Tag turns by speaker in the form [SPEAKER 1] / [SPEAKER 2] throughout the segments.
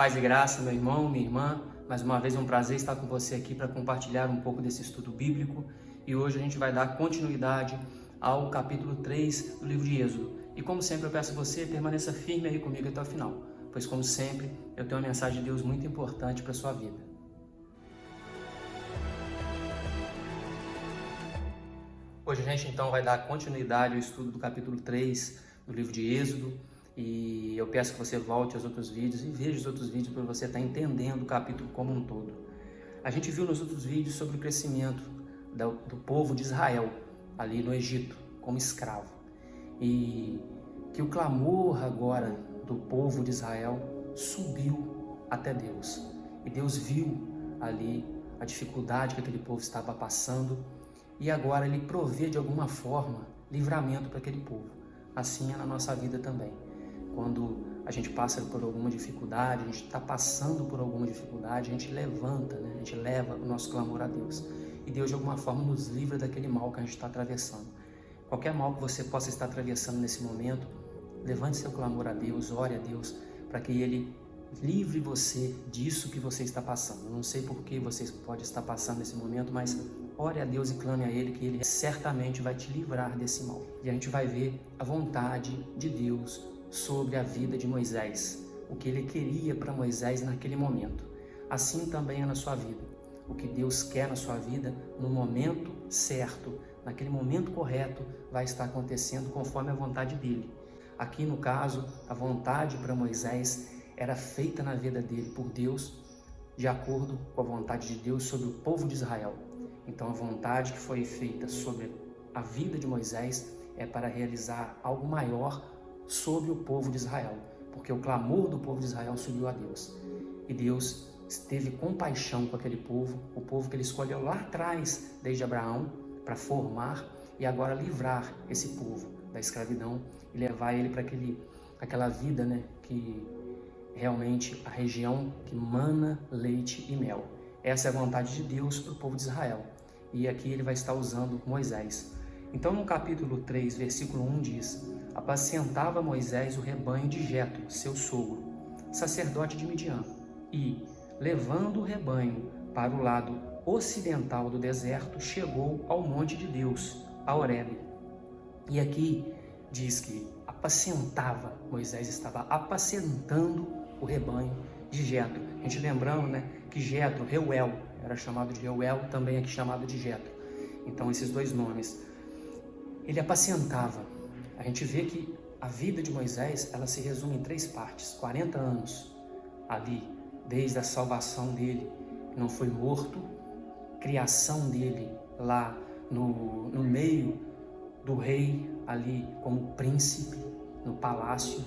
[SPEAKER 1] Paz e graça, meu irmão, minha irmã. Mais uma vez é um prazer estar com você aqui para compartilhar um pouco desse estudo bíblico. E hoje a gente vai dar continuidade ao capítulo 3 do livro de Êxodo. E como sempre eu peço a você, permaneça firme aí comigo até o final, pois como sempre eu tenho uma mensagem de Deus muito importante para a sua vida. Hoje a gente então vai dar continuidade ao estudo do capítulo 3 do livro de Êxodo. E eu peço que você volte aos outros vídeos e veja os outros vídeos para você estar entendendo o capítulo como um todo. A gente viu nos outros vídeos sobre o crescimento do povo de Israel ali no Egito como escravo. E que o clamor agora do povo de Israel subiu até Deus. E Deus viu ali a dificuldade que aquele povo estava passando e agora Ele provê de alguma forma livramento para aquele povo. Assim é na nossa vida também. Quando a gente passa por alguma dificuldade, a gente está passando por alguma dificuldade, a gente levanta, a gente leva o nosso clamor a Deus. E Deus de alguma forma nos livra daquele mal que a gente está atravessando. Qualquer mal que você possa estar atravessando nesse momento, levante seu clamor a Deus, ore a Deus, para que Ele livre você disso que você está passando. Eu não sei por que você pode estar passando nesse momento, mas ore a Deus e clame a Ele, que Ele certamente vai te livrar desse mal. E a gente vai ver a vontade de Deus sobre a vida de Moisés, o que Ele queria para Moisés naquele momento. Assim também é na sua vida. O que Deus quer na sua vida, no momento certo, naquele momento correto, vai estar acontecendo conforme a vontade dEle. Aqui no caso, a vontade para Moisés era feita na vida dele por Deus, de acordo com a vontade de Deus sobre o povo de Israel. Então a vontade que foi feita sobre a vida de Moisés é para realizar algo maior sobre o povo de Israel, porque o clamor do povo de Israel subiu a Deus. E Deus teve compaixão com aquele povo, o povo que Ele escolheu lá atrás, desde Abraão, para formar e agora livrar esse povo da escravidão e levar ele para aquela vida, que realmente a região que mana leite e mel. Essa é a vontade de Deus para o povo de Israel. E aqui Ele vai estar usando Moisés. Então no capítulo 3, versículo 1 diz: apacentava Moisés o rebanho de Jetro, seu sogro, sacerdote de Midian, e, levando o rebanho para o lado ocidental do deserto, chegou ao monte de Deus, a Horebe. E aqui diz que apacentava, Moisés estava apacentando o rebanho de Jetro. A gente lembrando, que Jetro, Reuel, era chamado de Reuel, também aqui chamado de Jetro. Então esses dois nomes. Ele apacentava. A gente vê que a vida de Moisés, ela se resume em 3 partes. 40 anos ali, desde a salvação dele, não foi morto, criação dele lá no meio do rei, ali como príncipe, no palácio,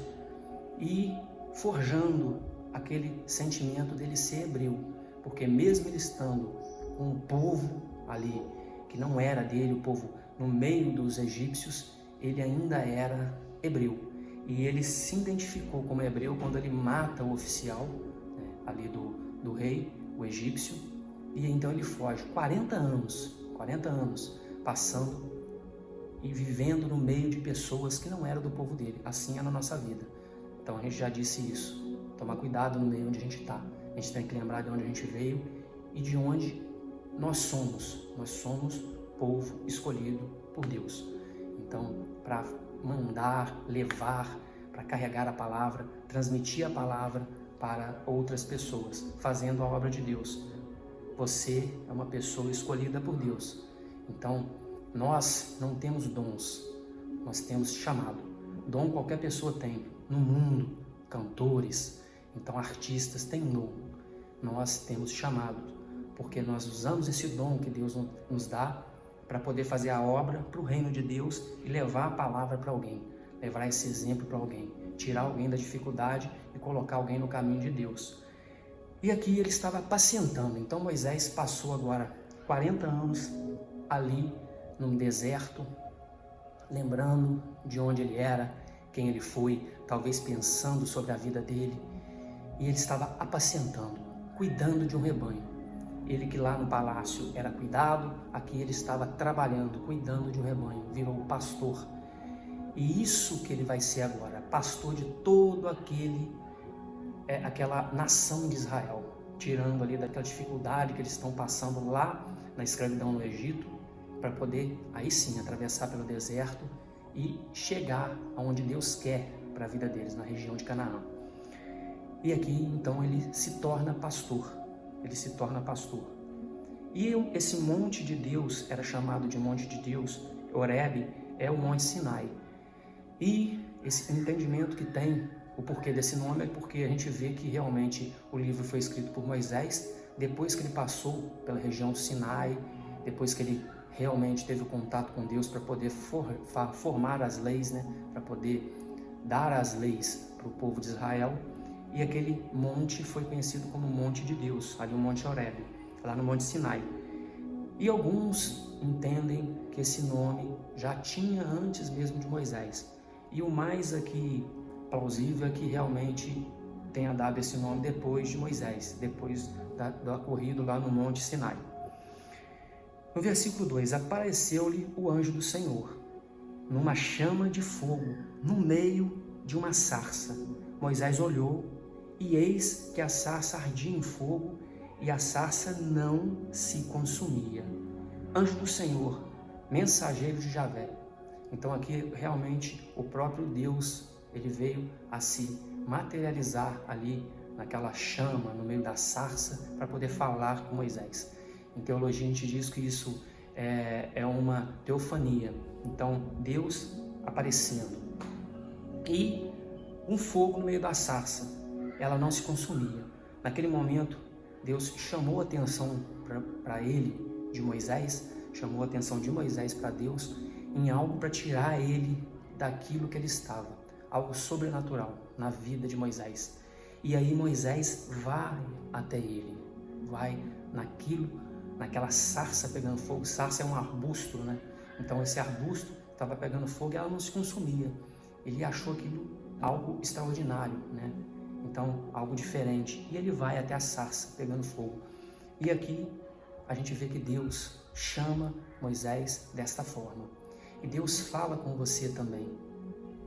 [SPEAKER 1] e forjando aquele sentimento dele ser hebreu, porque mesmo ele estando com um povo ali, que não era dele, o povo no meio dos egípcios, ele ainda era hebreu. E ele se identificou como hebreu quando ele mata o oficial ali do rei, o egípcio, e então ele foge 40 anos passando e vivendo no meio de pessoas que não eram do povo dele. Assim é na nossa vida. Então a gente já disse isso. Tomar cuidado no meio onde a gente está. A gente tem que lembrar de onde a gente veio e de onde nós somos. Nós somos povo escolhido por Deus. Então, para mandar, levar, para carregar a palavra, transmitir a palavra para outras pessoas, fazendo a obra de Deus. Você é uma pessoa escolhida por Deus. Então, nós não temos dons, nós temos chamado. Dom qualquer pessoa tem. No mundo, cantores, então artistas têm dom. Nós temos chamado, porque nós usamos esse dom que Deus nos dá para poder fazer a obra para o reino de Deus e levar a palavra para alguém, levar esse exemplo para alguém, tirar alguém da dificuldade e colocar alguém no caminho de Deus. E aqui ele estava apacentando. Então Moisés passou agora 40 anos ali num deserto, lembrando de onde ele era, quem ele foi, talvez pensando sobre a vida dele. E ele estava apacentando, cuidando de um rebanho. Ele que lá no palácio era cuidado, aqui ele estava trabalhando, cuidando de um rebanho, virou pastor. E isso que ele vai ser agora, pastor de todo aquele aquela nação de Israel, tirando ali daquela dificuldade que eles estão passando lá na escravidão no Egito, para poder aí sim atravessar pelo deserto e chegar aonde Deus quer para a vida deles, na região de Canaã. E aqui então ele se torna pastor, E esse monte de Deus era chamado de monte de Deus, Horebe é o monte Sinai. E esse entendimento que tem, o porquê desse nome, é porque a gente vê que realmente o livro foi escrito por Moisés, depois que ele passou pela região do Sinai, depois que ele realmente teve o contato com Deus para poder formar as leis, né? Para poder dar as leis para o povo de Israel. E aquele monte foi conhecido como Monte de Deus, ali o Monte Horebe, lá no Monte Sinai. E alguns entendem que esse nome já tinha antes mesmo de Moisés. E o mais aqui plausível é que realmente tenha dado esse nome depois de Moisés, depois do ocorrido lá no Monte Sinai. No versículo 2, apareceu-lhe o anjo do Senhor, numa chama de fogo, no meio de uma sarça. Moisés olhou, e eis que a sarça ardia em fogo, e a sarça não se consumia. Anjo do Senhor, mensageiro de Javé. Então aqui realmente o próprio Deus, ele veio a se materializar ali naquela chama, no meio da sarça, para poder falar com Moisés. Em teologia a gente diz que isso é uma teofania. Então Deus aparecendo. E um fogo no meio da sarça, ela não se consumia. Naquele momento, Deus chamou a atenção para ele, de Moisés, chamou a atenção de Moisés para Deus, em algo para tirar ele daquilo que ele estava, algo sobrenatural na vida de Moisés. E aí Moisés vai até ele, vai naquela sarça pegando fogo. Sarça é um arbusto, né? Então esse arbusto estava pegando fogo e ela não se consumia. Ele achou aquilo algo extraordinário, né? Então, algo diferente. E ele vai até a sarça pegando fogo. E aqui a gente vê que Deus chama Moisés desta forma. E Deus fala com você também.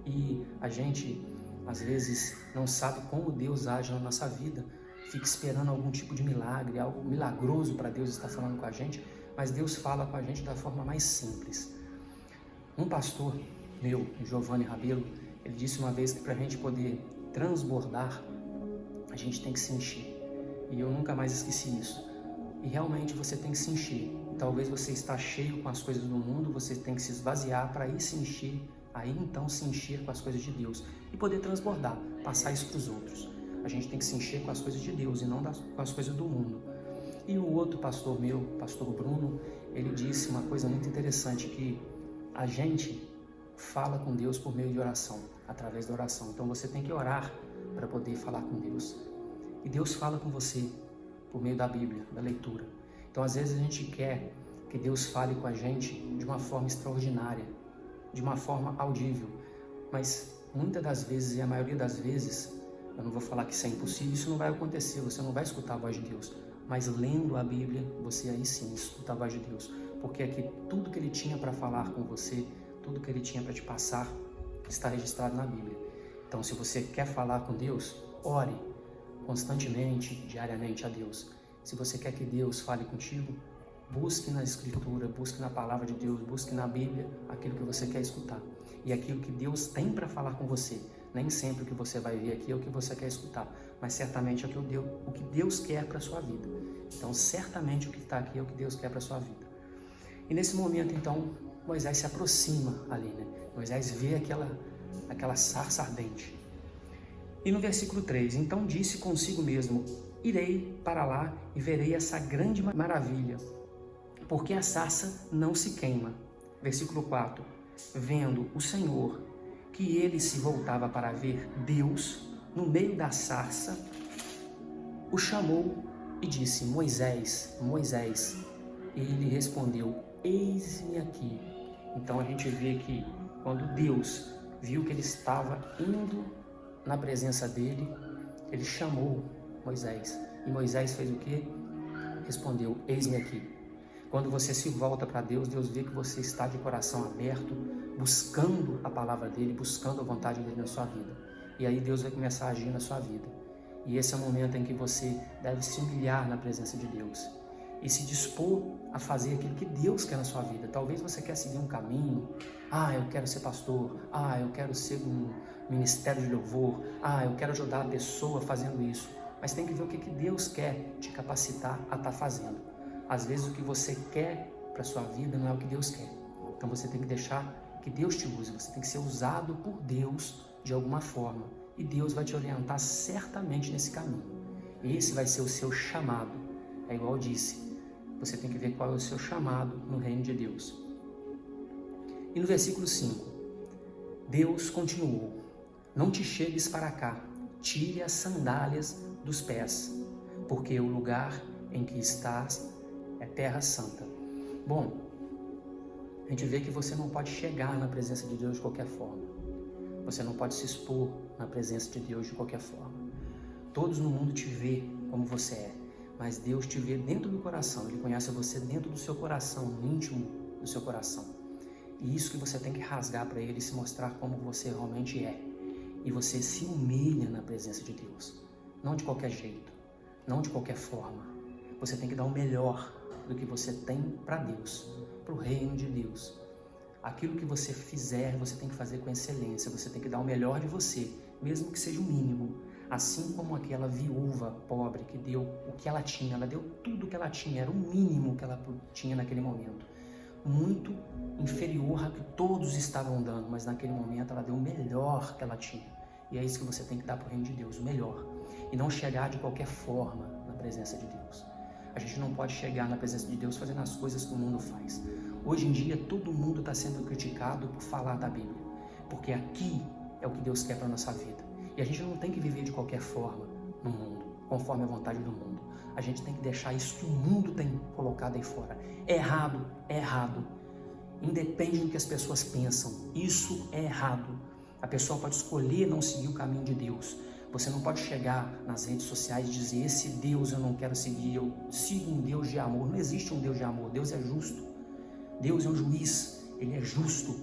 [SPEAKER 1] E a gente, às vezes, não sabe como Deus age na nossa vida. Fica esperando algum tipo de milagre, algo milagroso para Deus estar falando com a gente. Mas Deus fala com a gente da forma mais simples. Um pastor meu, Giovanni Rabelo, ele disse uma vez que para a gente poder transbordar, a gente tem que se encher. E eu nunca mais esqueci isso. E realmente você tem que se encher. Talvez você está cheio com as coisas do mundo, você tem que se esvaziar para aí se encher, aí então se encher com as coisas de Deus e poder transbordar, passar isso para os outros. A gente tem que se encher com as coisas de Deus e não com as coisas do mundo. E o outro pastor meu, pastor Bruno, ele disse uma coisa muito interessante, que a gente fala com Deus por meio de oração, através da oração. Então você tem que orar para poder falar com Deus. E Deus fala com você por meio da Bíblia, da leitura. Então às vezes a gente quer que Deus fale com a gente de uma forma extraordinária, de uma forma audível. Mas muitas das vezes, e a maioria das vezes, eu não vou falar que isso é impossível, isso não vai acontecer, você não vai escutar a voz de Deus. Mas lendo a Bíblia, você aí sim escuta a voz de Deus. Porque aqui tudo que Ele tinha para falar com você, tudo que Ele tinha para te passar, está registrado na Bíblia. Então, se você quer falar com Deus, ore constantemente, diariamente a Deus. Se você quer que Deus fale contigo, busque na Escritura, busque na Palavra de Deus, busque na Bíblia aquilo que você quer escutar. E aquilo que Deus tem para falar com você. Nem sempre o que você vai ver aqui é o que você quer escutar, mas certamente é o que Deus quer para a sua vida. Então, certamente o que está aqui é o que Deus quer para a sua vida. E nesse momento, então, Moisés se aproxima ali, né? Moisés vê aquela sarça ardente. E no versículo 3, então disse consigo mesmo: irei para lá e verei essa grande maravilha, porque a sarça não se queima. Versículo 4, vendo o Senhor que ele se voltava para ver Deus no meio da sarça, o chamou e disse: Moisés, Moisés. E ele respondeu: eis-me aqui. Então a gente vê que quando Deus viu que ele estava indo na presença dele, ele chamou Moisés. E Moisés fez o quê? Respondeu: eis-me aqui. Quando você se volta para Deus, Deus vê que você está de coração aberto, buscando a palavra dele, buscando a vontade dele na sua vida. E aí Deus vai começar a agir na sua vida. E esse é o momento em que você deve se humilhar na presença de Deus e se dispor a fazer aquilo que Deus quer na sua vida. Talvez você quer seguir um caminho. Eu quero ser pastor. Eu quero ser um ministério de louvor. Eu quero ajudar a pessoa fazendo isso. Mas tem que ver o que Deus quer te capacitar a estar fazendo. Às vezes o que você quer para a sua vida não é o que Deus quer. Então você tem que deixar que Deus te use. Você tem que ser usado por Deus de alguma forma. E Deus vai te orientar certamente nesse caminho. Esse vai ser o seu chamado. É igual eu disse. Você tem que ver qual é o seu chamado no reino de Deus. E no versículo 5, Deus continuou: não te chegues para cá, tire as sandálias dos pés, porque o lugar em que estás é terra santa. Bom, a gente vê que você não pode chegar na presença de Deus de qualquer forma. Você não pode se expor na presença de Deus de qualquer forma. Todos no mundo te vê como você é. Mas Deus te vê dentro do coração, Ele conhece você dentro do seu coração, no íntimo do seu coração. E isso que você tem que rasgar para Ele, se mostrar como você realmente é. E você se humilha na presença de Deus. Não de qualquer jeito, não de qualquer forma. Você tem que dar o melhor do que você tem para Deus, para o reino de Deus. Aquilo que você fizer, você tem que fazer com excelência. Você tem que dar o melhor de você, mesmo que seja o mínimo. Assim como aquela viúva pobre que deu o que ela tinha, ela deu tudo o que ela tinha, era o mínimo que ela tinha naquele momento. Muito inferior a que todos estavam dando, mas naquele momento ela deu o melhor que ela tinha. E é isso que você tem que dar para o reino de Deus, o melhor. E não chegar de qualquer forma na presença de Deus. A gente não pode chegar na presença de Deus fazendo as coisas que o mundo faz. Hoje em dia todo mundo está sendo criticado por falar da Bíblia, porque aqui é o que Deus quer para a nossa vida. E a gente não tem que viver de qualquer forma no mundo, conforme a vontade do mundo. A gente tem que deixar isso que o mundo tem colocado aí fora. É errado, é errado. Independe do que as pessoas pensam, isso é errado. A pessoa pode escolher não seguir o caminho de Deus. Você não pode chegar nas redes sociais e dizer: esse Deus eu não quero seguir, eu sigo um Deus de amor. Não existe um Deus de amor, Deus é justo. Deus é um juiz, Ele é justo.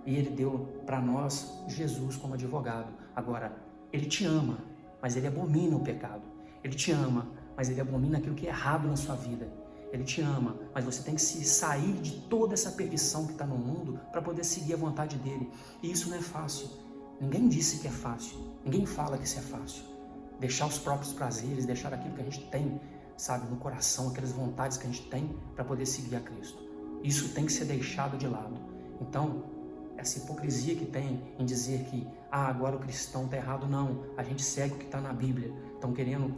[SPEAKER 1] E Ele deu para nós Jesus como advogado. Agora, Ele te ama, mas Ele abomina o pecado. Ele te ama, mas Ele abomina aquilo que é errado na sua vida. Ele te ama, mas você tem que se sair de toda essa perdição que está no mundo para poder seguir a vontade dEle. E isso não é fácil. Ninguém disse que é fácil. Ninguém fala que isso é fácil. Deixar os próprios prazeres, deixar aquilo que a gente tem, sabe, no coração, aquelas vontades que a gente tem para poder seguir a Cristo. Isso tem que ser deixado de lado. Então, essa hipocrisia que tem em dizer que agora o cristão está errado, não, a gente segue o que está na Bíblia. Estão querendo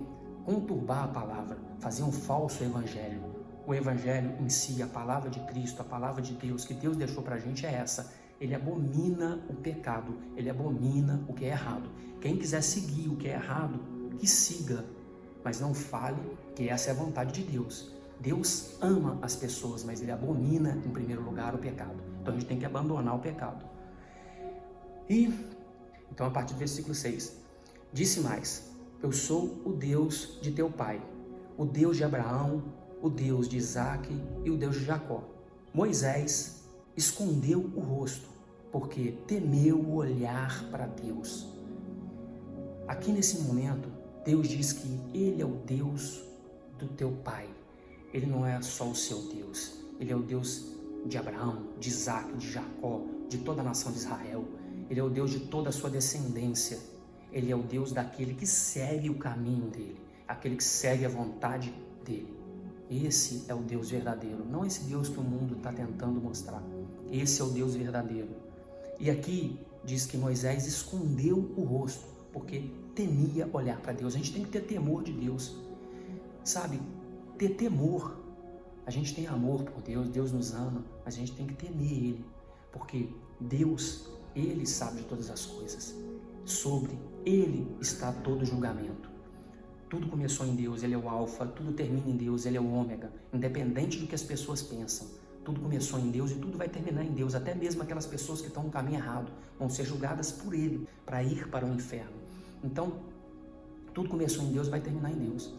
[SPEAKER 1] conturbar a palavra, fazer um falso evangelho. O evangelho em si, a palavra de Cristo, a palavra de Deus que Deus deixou para a gente é essa. Ele abomina o pecado, ele abomina o que é errado. Quem quiser seguir o que é errado, que siga, mas não fale que essa é a vontade de Deus. Deus ama as pessoas, mas Ele abomina, em primeiro lugar, o pecado. Então a gente tem que abandonar o pecado. Então a partir do versículo 6, disse mais: eu sou o Deus de teu pai, o Deus de Abraão, o Deus de Isaque e o Deus de Jacó. Moisés escondeu o rosto, porque temeu olhar para Deus. Aqui nesse momento, Deus diz que Ele é o Deus do teu pai. Ele não é só o seu Deus, Ele é o Deus de Abraão, de Isaque, de Jacó, de toda a nação de Israel. Ele é o Deus de toda a sua descendência. Ele é o Deus daquele que segue o caminho dele, aquele que segue a vontade dele. Esse é o Deus verdadeiro, não esse Deus que o mundo está tentando mostrar. Esse é o Deus verdadeiro. E aqui diz que Moisés escondeu o rosto, porque temia olhar para Deus. A gente tem que ter temor de Deus, sabe? Ter temor. A gente tem amor por Deus, Deus nos ama, mas a gente tem que temer Ele, porque Deus, Ele sabe de todas as coisas. Sobre Ele está todo o julgamento. Tudo começou em Deus, Ele é o alfa, tudo termina em Deus, Ele é o ômega, independente do que as pessoas pensam. Tudo começou em Deus e tudo vai terminar em Deus, até mesmo aquelas pessoas que estão no caminho errado vão ser julgadas por Ele para ir para o inferno. Então, tudo começou em Deus e vai terminar em Deus.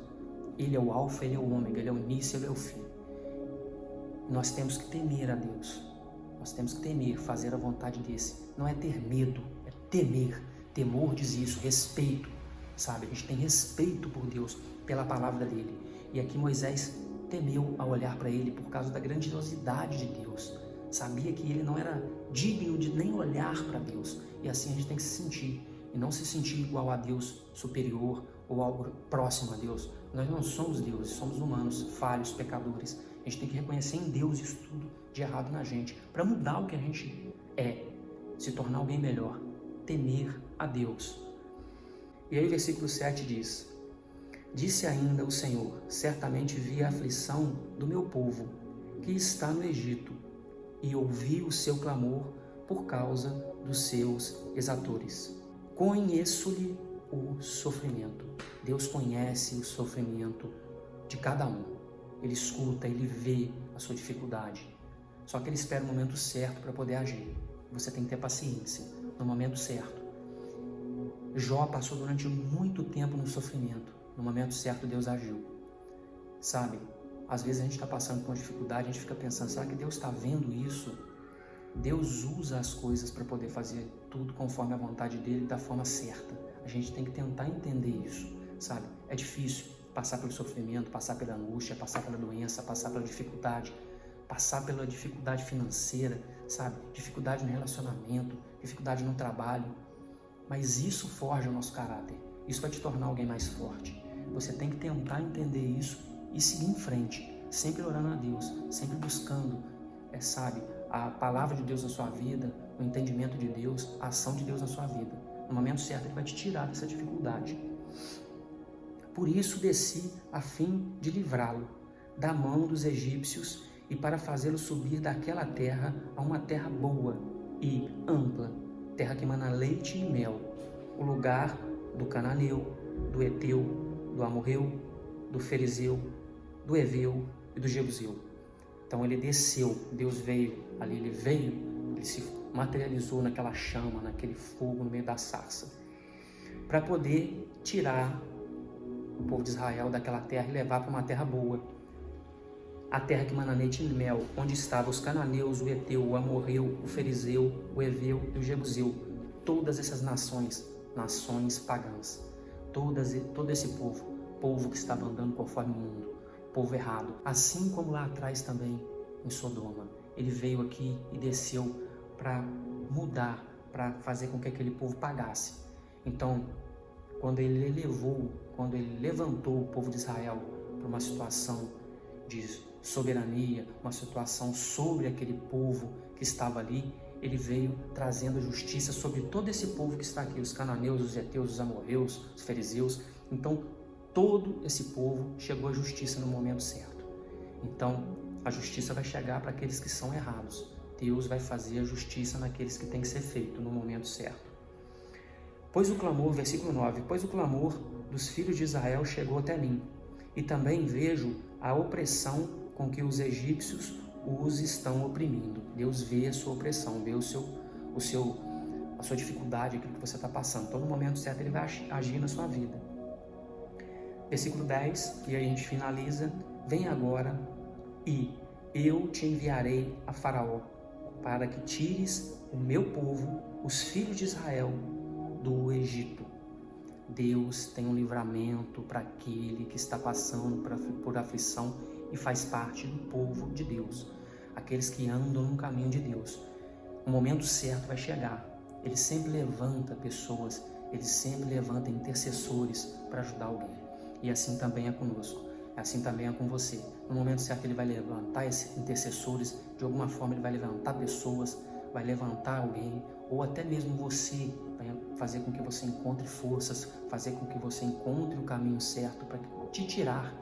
[SPEAKER 1] Ele é o alfa, Ele é o ômega, Ele é o início, Ele é o fim. Nós temos que temer a Deus. Nós temos que temer, fazer a vontade desse. Não é ter medo, é temer. Temor diz isso, respeito. sabe? A gente tem respeito por Deus, pela palavra dele. E aqui Moisés temeu ao olhar para ele por causa da grandiosidade de Deus. Sabia que ele não era digno de nem olhar para Deus. E assim a gente tem que se sentir. E não se sentir igual a Deus, superior ou algo próximo a Deus. Nós não somos deuses, somos humanos, falhos, pecadores. A gente tem que reconhecer em Deus isso tudo de errado na gente, para mudar o que a gente é, se tornar alguém melhor, temer a Deus. E aí o versículo 7 diz: disse ainda o Senhor, certamente vi a aflição do meu povo, que está no Egito, e ouvi o seu clamor por causa dos seus exatores. Conheço-lhe o sofrimento. Deus conhece o sofrimento de cada um. Ele escuta, ele vê a sua dificuldade. Só que ele espera o momento certo para poder agir. Você tem que ter paciência no momento certo. Jó passou durante muito tempo no sofrimento. No momento certo, Deus agiu. Sabe, às vezes a gente está passando por uma dificuldade, a gente fica pensando, será que Deus está vendo isso? Deus usa as coisas para poder fazer tudo conforme a vontade dele, da forma certa. A gente tem que tentar entender isso, sabe? É difícil passar pelo sofrimento, passar pela angústia, passar pela doença, passar pela dificuldade financeira, sabe? Dificuldade no relacionamento, dificuldade no trabalho. Mas isso forja o nosso caráter. Isso vai te tornar alguém mais forte. Você tem que tentar entender isso e seguir em frente, sempre orando a Deus, sempre buscando, sabe, a palavra de Deus na sua vida, o entendimento de Deus, a ação de Deus na sua vida. No momento certo, Ele vai te tirar dessa dificuldade. Por isso desci a fim de livrá-lo da mão dos egípcios e para fazê-lo subir daquela terra a uma terra boa e ampla, terra que mana leite e mel, o lugar do cananeu, do heteu, do amorreu, do ferizeu, do heveu e do jebuseu. Então ele desceu, Deus veio ali, ele se materializou naquela chama, naquele fogo no meio da sarça, para poder tirar o povo de Israel daquela terra e levar para uma terra boa, a terra que mana leite e mel, onde estavam os cananeus, o heteu, o amorreu, o ferizeu, o heveu e o jebuseu, todas essas nações pagãs, todo esse povo que estava andando conforme o mundo, povo errado, assim como lá atrás também em Sodoma. Ele veio aqui e desceu para mudar, para fazer com que aquele povo pagasse. Então, quando ele levantou o povo de Israel para uma situação de soberania, uma situação sobre aquele povo que estava ali, ele veio trazendo justiça sobre todo esse povo que está aqui, os cananeus, os heteus, os amorreus, os fariseus. Então, todo esse povo chegou à justiça no momento certo. Então, a justiça vai chegar para aqueles que são errados. Deus vai fazer a justiça naqueles que tem que ser feito no momento certo. Pois o clamor, versículo 9, pois o clamor dos filhos de Israel chegou até mim, e também vejo a opressão com que os egípcios os estão oprimindo. Deus vê a sua opressão, vê a sua dificuldade, aquilo que você está passando. Então, no momento certo, Ele vai agir na sua vida. Versículo 10, e aí a gente finaliza. Vem agora e eu te enviarei a Faraó, para que tires o meu povo, os filhos de Israel, do Egito. Deus tem um livramento para aquele que está passando por aflição e faz parte do povo de Deus, aqueles que andam no caminho de Deus. O momento certo vai chegar. Ele sempre levanta pessoas, ele sempre levanta intercessores para ajudar alguém. E assim também é conosco, assim também é com você. No momento certo ele vai levantar esses intercessores, de alguma forma ele vai levantar pessoas, vai levantar alguém, ou até mesmo você, vai fazer com que você encontre forças, fazer com que você encontre o caminho certo para te tirar,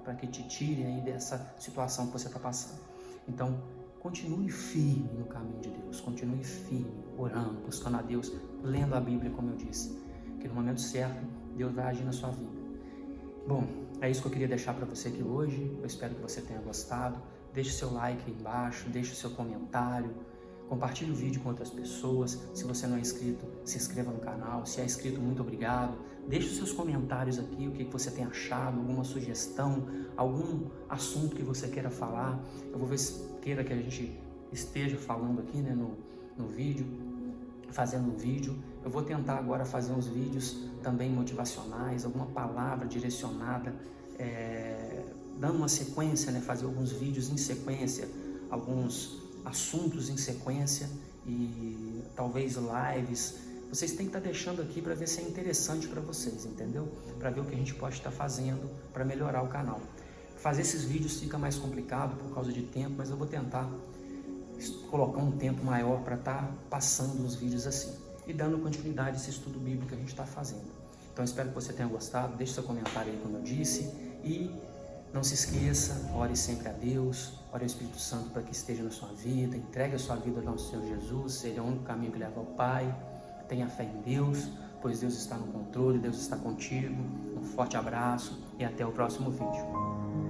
[SPEAKER 1] para que te tire aí dessa situação que você está passando. Então, continue firme no caminho de Deus, continue firme, orando, buscando a Deus, lendo a Bíblia, como eu disse, que no momento certo Deus vai agir na sua vida. Bom, é isso que eu queria deixar para você aqui hoje. Eu espero que você tenha gostado. Deixe seu like aí embaixo, deixe o seu comentário, compartilhe o vídeo com outras pessoas. Se você não é inscrito, se inscreva no canal. Se é inscrito, muito obrigado. Deixe os seus comentários aqui, o que você tem achado, alguma sugestão, algum assunto que você queira falar. Eu vou ver se queira que a gente esteja falando aqui no vídeo, fazendo um vídeo. Eu vou tentar agora fazer uns vídeos também motivacionais, alguma palavra direcionada, dando uma sequência, né? Fazer alguns vídeos em sequência, alguns assuntos em sequência e talvez lives. Vocês têm que estar deixando aqui para ver se é interessante para vocês, entendeu? Para ver o que a gente pode estar fazendo para melhorar o canal. Fazer esses vídeos fica mais complicado por causa de tempo, mas eu vou tentar colocar um tempo maior para estar passando os vídeos assim e dando continuidade a esse estudo bíblico que a gente está fazendo. Então espero que você tenha gostado, deixe seu comentário aí como eu disse e não se esqueça, ore sempre a Deus, ore ao Espírito Santo para que esteja na sua vida, entregue a sua vida ao nosso Senhor Jesus, Ele é o único caminho que leva ao Pai, tenha fé em Deus, pois Deus está no controle, Deus está contigo, um forte abraço e até o próximo vídeo.